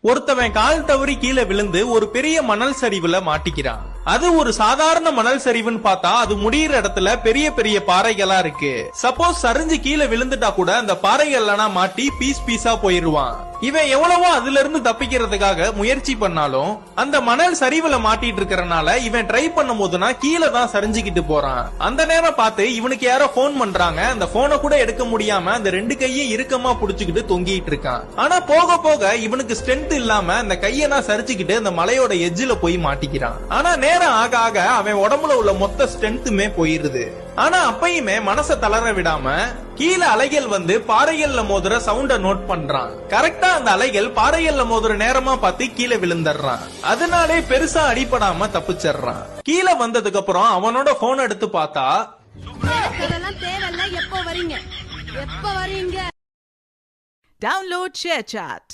ஒருத்தவன் கால் தவறி கீழே விழுந்து ஒரு பெரிய மணல் சரிவுல மாட்டிக்கிறான். அது ஒரு சாதாரண மணல் சரிவுன்னு பார்த்தா அது முடியிற இடத்துல பெரிய பெரிய பாறைகளா இருக்கு. சப்போஸ் சரிஞ்சு கீழே விழுந்துட்டா கூட அந்த பாறைகள்லாம் மாட்டி பீஸ் பீஸா போயிருவான். இவன் எவ்வளவோ அதுல இருந்து தப்பிக்கிறதுக்காக முயற்சி பண்ணாலும் அந்த மணல் சரிவுல மாட்டிட்டு இருக்கறனால இவன் ட்ரை பண்ணும் போதுனா கீழே தான் சரிஞ்சுக்கிட்டு போறான். அந்த நேரம் பார்த்து இவனுக்கு யாரோ போன் பண்றாங்க. அந்த போனை கூட எடுக்க முடியாம அந்த ரெண்டு கையும் இறுக்கமா புடிச்சுக்கிட்டு தொங்கிட்டு இருக்கான். ஆனா போக போக இவனுக்கு ஸ்ட்ரென்த் இல்லாம அந்த கையெல்லாம் சரிச்சுக்கிட்டு அந்த மலையோட எஜ்ஜில போய் மாட்டிக்கிறான். ஆனா நேரம் ஆக ஆக அவன் உடம்புல உள்ள மொத்த ஸ்ட்ரென்த்துமே போயிருது. ஆனா அப்பயுமே மனச தளர விடாம கீழே அலைகள் வந்து பாறைகள்ல மோதுற சவுண்ட நோட் பண்றான். கரெக்டா அந்த அலைகள் பாறைகள்ல மோதுற நேரமா பார்த்து கீழே விழுந்துடுறான். அதனாலே பெருசா அடிபடாம தப்பிச்சிடுறான். கீழே வந்ததுக்கு அப்புறம் அவனோட போன் எடுத்து பார்த்தா எப்போ வரீங்க? Download ShareChat.